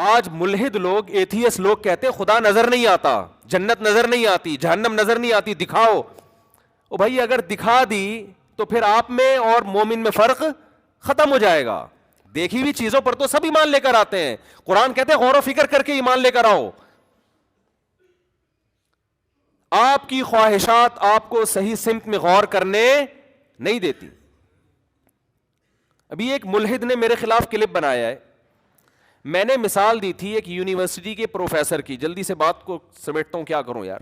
آج ملحد لوگ، ایتھیس لوگ کہتے ہیں خدا نظر نہیں آتا، جنت نظر نہیں آتی، جہنم نظر نہیں آتی، دکھاؤ. او بھائی اگر دکھا دی تو پھر آپ میں اور مومن میں فرق ختم ہو جائے گا. دیکھی ہوئی چیزوں پر تو سب ایمان لے کر آتے ہیں. قرآن کہتے ہیں غور و فکر کر کے ایمان لے کر آؤ. آپ کی خواہشات آپ کو صحیح سمت میں غور کرنے نہیں دیتی. ابھی ایک ملحد نے میرے خلاف کلپ بنایا ہے. میں نے مثال دی تھی ایک یونیورسٹی کے پروفیسر کی. جلدی سے بات کو سمیٹتا ہوں, کیا کروں یار.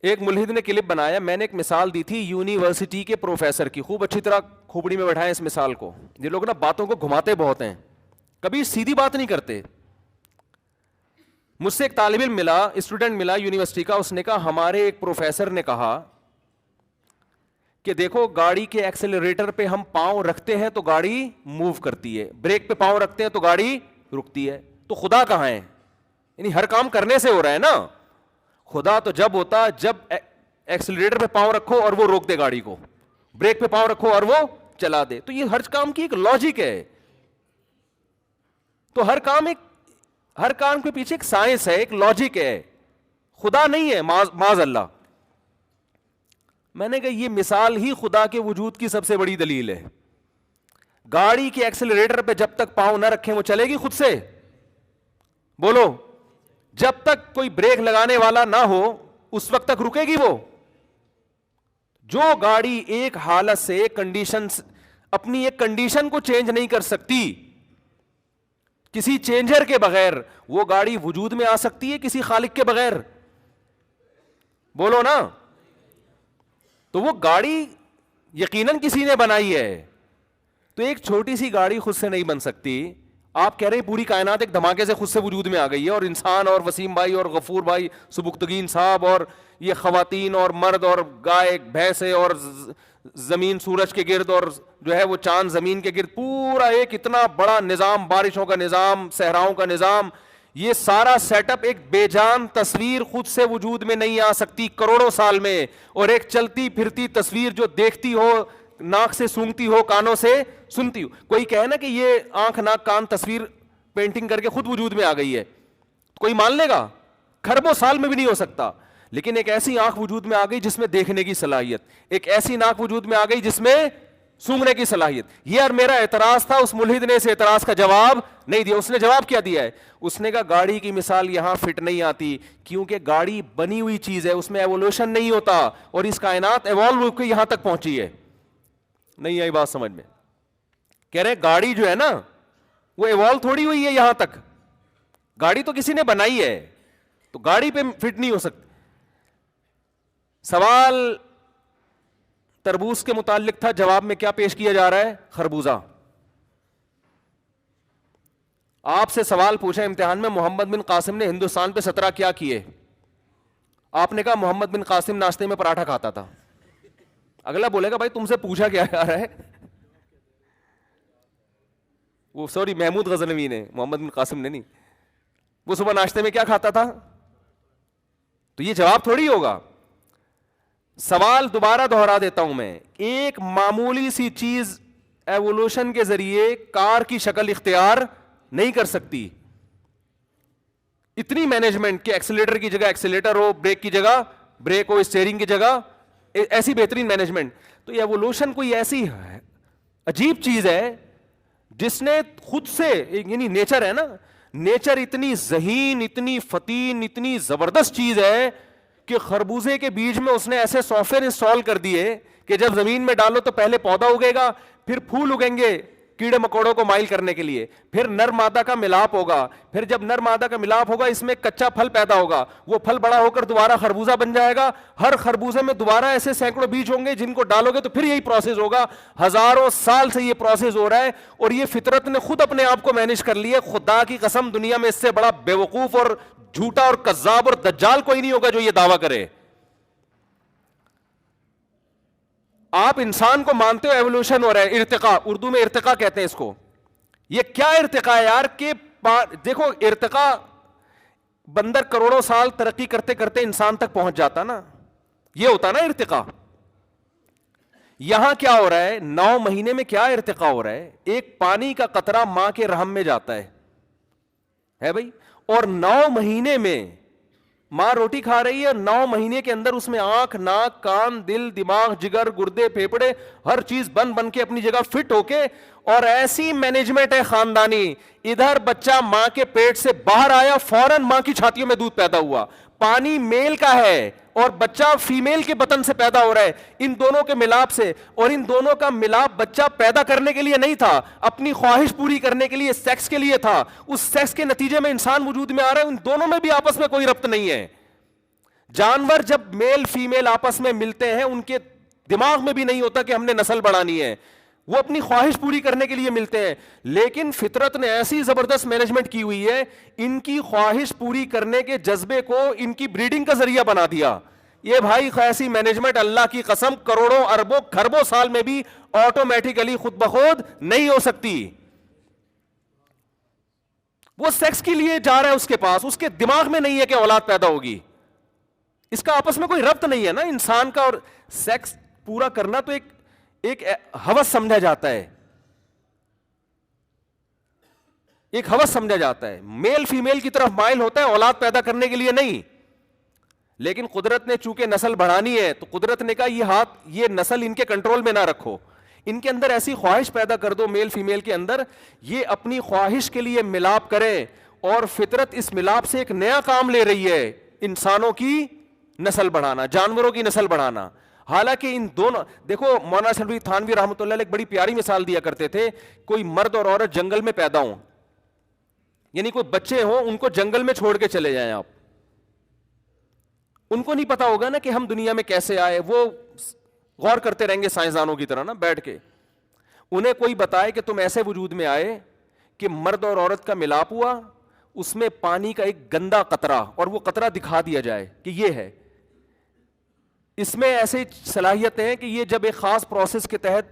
ایک ملحد نے کلپ بنایا, میں نے ایک مثال دی تھی یونیورسٹی کے پروفیسر کی. خوب اچھی طرح کھوپڑی میں بٹھائیں اس مثال کو. یہ لوگ نا باتوں کو گھماتے بہت ہیں, کبھی سیدھی بات نہیں کرتے. مجھ سے ایک طالب علم ملا, اسٹوڈنٹ ملا یونیورسٹی کا. اس نے کہا ہمارے ایک پروفیسر نے کہا کہ دیکھو گاڑی کے ایکسلریٹر پہ ہم پاؤں رکھتے ہیں تو گاڑی موو کرتی ہے, بریک پہ پاؤں رکھتے ہیں تو گاڑی رکتی ہے. تو خدا کہاں ہے؟ یعنی ہر کام کرنے سے ہو رہا ہے نا. خدا تو جب ہوتا جب ایکسلریٹر پہ پاؤں رکھو اور وہ روک دے گاڑی کو, بریک پہ پاؤں رکھو اور وہ چلا دے. تو یہ ہر کام کی ایک لاجک ہے. تو ہر کام کے پیچھے ایک سائنس ہے, ایک لاجک ہے. خدا نہیں ہے معاذ اللہ. میں نے کہا یہ مثال ہی خدا کے وجود کی سب سے بڑی دلیل ہے. گاڑی کے ایکسلریٹر پہ جب تک پاؤں نہ رکھیں وہ چلے گی خود سے؟ بولو. جب تک کوئی بریک لگانے والا نہ ہو اس وقت تک رکے گی وہ؟ جو گاڑی ایک حالت سے اپنی ایک کنڈیشن کو چینج نہیں کر سکتی کسی چینجر کے بغیر, وہ گاڑی وجود میں آ سکتی ہے کسی خالق کے بغیر؟ بولو نا. تو وہ گاڑی یقیناً کسی نے بنائی ہے. تو ایک چھوٹی سی گاڑی خود سے نہیں بن سکتی. آپ کہہ رہے ہیں پوری کائنات ایک دھماکے سے خود سے وجود میں آ گئی ہے, اور انسان اور وسیم بھائی اور غفور بھائی سبکتگین صاحب اور یہ خواتین اور مرد اور گائے بھینسیں اور زمین سورج کے گرد اور جو ہے وہ چاند زمین کے گرد, پورا ایک اتنا بڑا نظام, بارشوں کا نظام, صحراؤں کا نظام, یہ سارا سیٹ اپ ایک بے جان تصویر خود سے وجود میں نہیں آ سکتی کروڑوں سال میں. اور ایک چلتی پھرتی تصویر جو دیکھتی ہو, ناک سے سونگتی ہو, کانوں سے سنتی ہو. کوئی کہے نا کہ یہ آنکھ ناک کان تصویر پینٹنگ کر کے خود وجود میں آ گئی ہے, کوئی مان لے گا؟ کھربوں سال میں بھی نہیں ہو سکتا. لیکن ایک ایسی آنکھ وجود میں آ گئی جس میں دیکھنے کی صلاحیت, ایک ایسی ناک وجود میں آ گئی جس میں سونگنے کی صلاحیت. یہ اور میرا اعتراض تھا. اس ملحد نے اس اعتراض کا جواب نہیں دیا. اس نے جواب کیا دیا ہے؟ اس نے کہا گاڑی کی مثال یہاں فٹ نہیں آتی کیونکہ گاڑی بنی ہوئی چیز ہے, اس میں ایوولوشن نہیں ہوتا, اور اس کائنات ایوالو ہو کے یہاں تک پہنچی ہے. نہیں آئی بات سمجھ میں؟ کہہ رہے گاڑی جو ہے نا وہ ایوالو تھوڑی ہوئی ہے یہاں تک, گاڑی تو کسی نے بنائی ہے, تو گاڑی پہ فٹ نہیں ہو سکتی. سوال تربوز کے متعلق تھا, جواب میں کیا پیش کیا جا رہا ہے؟ خربوزہ. آپ سے سوال پوچھا امتحان میں, محمد بن قاسم نے ہندوستان پہ 17 کیا کیے؟ آپ نے کہا محمد بن قاسم ناشتے میں پراٹھا کھاتا تھا. اگلا بولے گا بھائی تم سے پوچھا کیا جا رہا ہے؟ وہ سوری محمود غزنوی نے, محمد بن قاسم نے نہیں. وہ صبح ناشتے میں کیا کھاتا تھا؟ تو یہ جواب تھوڑی ہوگا. سوال دوبارہ دہرا دیتا ہوں میں, ایک معمولی سی چیز ایوولوشن کے ذریعے کار کی شکل اختیار نہیں کر سکتی. اتنی مینجمنٹ کہ ایکسیلیٹر کی جگہ ایکسیلیٹر ہو, بریک کی جگہ بریک ہو, اسٹیئرنگ کی جگہ ایسی بہترین مینجمنٹ. تو یہ ایوولوشن کوئی ایسی عجیب چیز ہے جس نے خود سے, یعنی نیچر ہے نا, نیچر اتنی ذہین, اتنی فتین, اتنی زبردست چیز ہے کہ خربوزے کے بیج میں اس نے ایسے سافٹ ویئر انسٹال کر دیے کہ جب زمین میں ڈالو تو پہلے پودا اگے گا, پھر پھول اگیں گے کیڑے مکوڑوں کو مائل کرنے کے لیے, پھر نر مادہ کا ملاپ ہوگا, پھر جب نر مادہ کا ملاپ ہوگا اس میں کچا پھل پیدا ہوگا, وہ پھل بڑا ہو کر دوبارہ خربوزہ بن جائے گا. ہر خربوزے میں دوبارہ ایسے سینکڑوں بیج ہوں گے جن کو ڈالو گے تو پھر یہی پروسیس ہوگا. ہزاروں سال سے یہ پروسیس ہو رہا ہے, اور یہ فطرت نے خود اپنے آپ کو مینج کر لی ہے. خدا کی قسم دنیا میں اس سے بڑا بیوقوف اور جھوٹا اور کذاب اور دجال کوئی نہیں ہوگا جو یہ دعویٰ کرے. آپ انسان کو مانتے ہو ایوولوشن ہو رہا ہے, ارتقاء, اردو میں ارتقاء کہتے ہیں اس کو. یہ کیا ارتقاء ہے یار کہ دیکھو ارتقاء, بندر کروڑوں سال ترقی کرتے کرتے انسان تک پہنچ جاتا نا, یہ ہوتا نا ارتقاء. یہاں کیا ہو رہا ہے؟ 9 مہینے میں کیا ارتقا ہو رہا ہے؟ ایک پانی کا قطرہ ماں کے رحم میں جاتا ہے بھائی، اور 9 مہینے میں ماں روٹی کھا رہی ہے، 9 مہینے کے اندر اس میں آنکھ، ناک، کان، دل، دماغ، جگر، گردے، پھیپڑے، ہر چیز بن کے اپنی جگہ فٹ ہو کے، اور ایسی مینجمنٹ ہے خاندانی، ادھر بچہ ماں کے پیٹ سے باہر آیا، فوراً ماں کی چھاتیوں میں دودھ پیدا ہوا، پانی میل کا ہے اور بچہ فیمیل کے بطن سے پیدا ہو رہا ہے، ان دونوں کے ملاپ سے، اور ان دونوں کا ملاپ بچہ پیدا کرنے کے لیے نہیں تھا، اپنی خواہش پوری کرنے کے لیے، سیکس کے لیے تھا، اس سیکس کے نتیجے میں انسان وجود میں آ رہا ہے، ان دونوں میں بھی آپس میں کوئی ربط نہیں ہے۔ جانور جب میل فیمیل آپس میں ملتے ہیں، ان کے دماغ میں بھی نہیں ہوتا کہ ہم نے نسل بڑھانی ہے، وہ اپنی خواہش پوری کرنے کے لیے ملتے ہیں، لیکن فطرت نے ایسی زبردست مینجمنٹ کی ہوئی ہے، ان کی خواہش پوری کرنے کے جذبے کو ان کی بریڈنگ کا ذریعہ بنا دیا۔ یہ بھائی ایسی مینجمنٹ اللہ کی قسم کروڑوں اربوں کھربوں سال میں بھی آٹومیٹیکلی خود بخود نہیں ہو سکتی۔ وہ سیکس کے لیے جا رہا ہے اس کے پاس، اس کے دماغ میں نہیں ہے کہ اولاد پیدا ہوگی، اس کا آپس میں کوئی ربط نہیں ہے نا انسان کا، اور سیکس پورا کرنا تو ایک ہوس سمجھا جاتا ہے، ایک ہوس سمجھا جاتا ہے، میل فیمیل کی طرف مائل ہوتا ہے اولاد پیدا کرنے کے لیے نہیں، لیکن قدرت نے چونکہ نسل بڑھانی ہے تو قدرت نے کہا یہ نسل ان کے کنٹرول میں نہ رکھو، ان کے اندر ایسی خواہش پیدا کر دو میل فیمیل کے اندر، یہ اپنی خواہش کے لیے ملاپ کرے، اور فطرت اس ملاپ سے ایک نیا کام لے رہی ہے، انسانوں کی نسل بڑھانا، جانوروں کی نسل بڑھانا۔ حالانکہ ان دونوں، دیکھو مولانا شفیع تھانوی رحمۃ اللہ علیہ ایک بڑی پیاری مثال دیا کرتے تھے، کوئی مرد اور عورت جنگل میں پیدا ہوں، یعنی کوئی بچے ہوں، ان کو جنگل میں چھوڑ کے چلے جائیں آپ، ان کو نہیں پتا ہوگا نا کہ ہم دنیا میں کیسے آئے، وہ غور کرتے رہیں گے سائنسدانوں کی طرح نا بیٹھ کے، انہیں کوئی بتائے کہ تم ایسے وجود میں آئے کہ مرد اور عورت کا ملاپ ہوا، اس میں پانی کا ایک گندا قطرہ، اور وہ قطرہ دکھا دیا جائے کہ یہ ہے، اس میں ایسی صلاحیتیں ہیں کہ یہ جب ایک خاص پروسیس کے تحت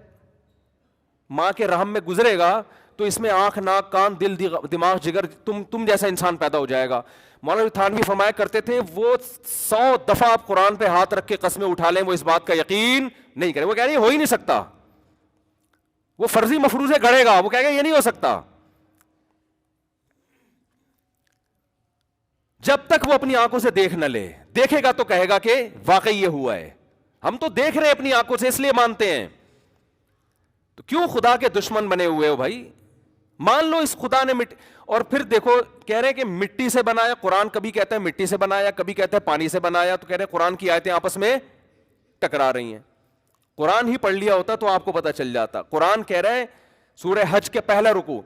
ماں کے رحم میں گزرے گا تو اس میں آنکھ، ناک، کان، دل، دماغ، جگر، تم جیسا انسان پیدا ہو جائے گا۔ مولانا تھانوی فرمایا کرتے تھے وہ 100 دفعہ آپ قرآن پہ ہاتھ رکھ کے قسمیں اٹھا لیں، وہ اس بات کا یقین نہیں کریں، وہ کہہ رہے ہیں ہو ہی نہیں سکتا، وہ فرضی مفروضے گڑے گا، وہ کہے گا یہ نہیں ہو سکتا، جب تک وہ اپنی آنکھوں سے دیکھ نہ لے، دیکھے گا تو کہے گا کہ واقعی یہ ہوا ہے، ہم تو دیکھ رہے ہیں اپنی آنکھوں سے اس لیے مانتے ہیں، تو کیوں خدا کے دشمن بنے ہوئے ہو بھائی؟ مان لو اس خدا نے اور پھر دیکھو کہہ رہے ہیں کہ مٹی سے بنایا، قرآن کبھی کہتا ہے مٹی سے بنایا، کبھی کہتا ہے پانی سے بنایا، تو کہہ رہے ہیں قرآن کی آیتیں آپس میں ٹکرا رہی ہیں، قرآن ہی پڑھ لیا ہوتا تو آپ کو پتہ چل جاتا۔ قرآن کہہ رہے ہیں سورہ حج کے پہلا رکوع،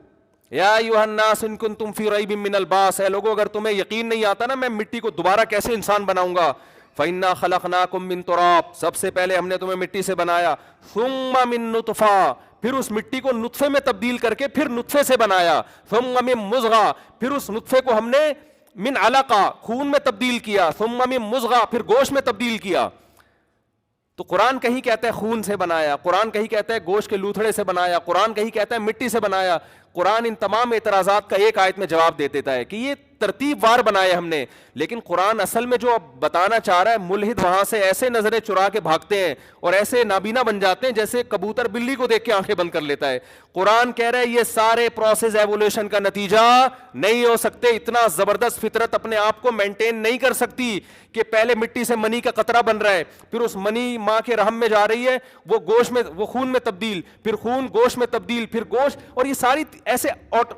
یا ایھا الناس ان کنتم فی ریب من البعث، اے لوگو اگر تمہیں یقین نہیں آتا نا میں مٹی کو دوبارہ کیسے انسان بناؤں گا، فإنا خلقناکم من تراب، سب سے پہلے ہم نے تمہیں مٹی سے بنایا، ثم من نطفہ، پھر اس مٹی کو نطفے میں تبدیل کر کے پھر نطفے سے بنایا، ثم من مضغہ، پھر اس نطفے کو ہم نے من علقہ خون میں تبدیل کیا، ثم من مضغہ پھر گوشت میں تبدیل کیا۔ تو قرآن کہیں کہتا ہے خون سے بنایا، قرآن کہیں کہتا ہے گوشت کے لوتھڑے سے بنایا، قرآن کہیں کہتا ہے مٹی سے بنایا۔ قرآن ان تمام اعتراضات کا ایک آیت میں جواب دے دیتا ہے کہ یہ ترتیب وار بنائے ہم نے، لیکن قرآن اصل میں جو اب بتانا چاہ رہا ہے، ملحد وہاں سے ایسے نظریں چرا کے بھاگتے ہیں اور ایسے نابینا بن جاتے ہیں جیسے کبوتر بلی کو دیکھ کے آنکھیں بند کر لیتا ہے۔ قرآن کہہ رہا ہے یہ سارے پروسیس ایوولوشن کا نتیجہ نہیں ہو سکتے، اتنا زبردست فطرت اپنے آپ کو مینٹین نہیں کر سکتی کہ پہلے مٹی سے منی کا قطرہ بن رہا ہے، پھر اس منی ماں کے رحم میں جا رہی ہے، وہ گوشت میں، وہ خون میں تبدیل، پھر خون گوشت میں تبدیل، پھر گوشت، اور یہ ساری ایسے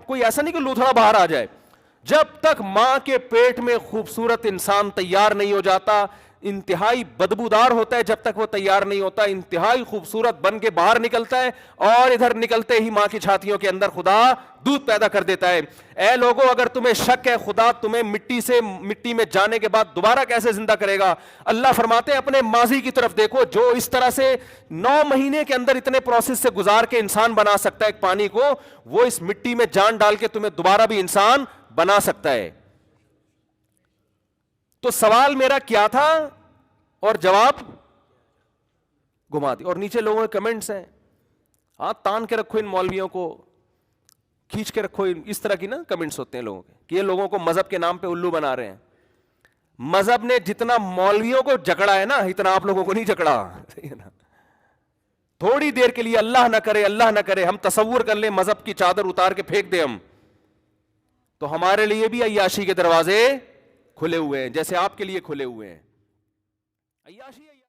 کوئی ایسا نہیں کہ لوتھڑا باہر آ جائے۔ جب تک ماں کے پیٹ میں خوبصورت انسان تیار نہیں ہو جاتا، انتہائی بدبودار ہوتا ہے، جب تک وہ تیار نہیں ہوتا انتہائی خوبصورت بن کے باہر نکلتا ہے، اور ادھر نکلتے ہی ماں کی چھاتیوں کے اندر خدا دودھ پیدا کر دیتا ہے۔ اے لوگوں اگر تمہیں شک ہے خدا تمہیں مٹی میں جانے کے بعد دوبارہ کیسے زندہ کرے گا، اللہ فرماتے ہیں اپنے ماضی کی طرف دیکھو، جو اس طرح سے 9 مہینے کے اندر اتنے پروسیس سے گزار کے انسان بنا سکتا ہے ایک پانی کو، وہ اس مٹی میں جان ڈال کے تمہیں دوبارہ بھی انسان بنا سکتا ہے۔ تو سوال میرا کیا تھا اور جواب گھما دی، اور نیچے لوگوں کے کمنٹس ہیں، ہاں تان کے رکھو ان مولویوں کو، کھینچ کے رکھو، اس طرح کی نا کمنٹس ہوتے ہیں لوگوں کے کہ یہ لوگوں کو مذہب کے نام پہ الو بنا رہے ہیں۔ مذہب نے جتنا مولویوں کو جکڑا ہے نا اتنا آپ لوگوں کو نہیں جکڑا، صحیح ہے نا؟ تھوڑی دیر کے لیے اللہ نہ کرے اللہ نہ کرے ہم تصور کر لیں مذہب کی چادر اتار کے پھینک دیں ہم، تو ہمارے لیے بھی عیاشی کے دروازے کھلے ہوئے ہیں جیسے آپ کے لیے کھلے ہوئے ہیں. عیاشی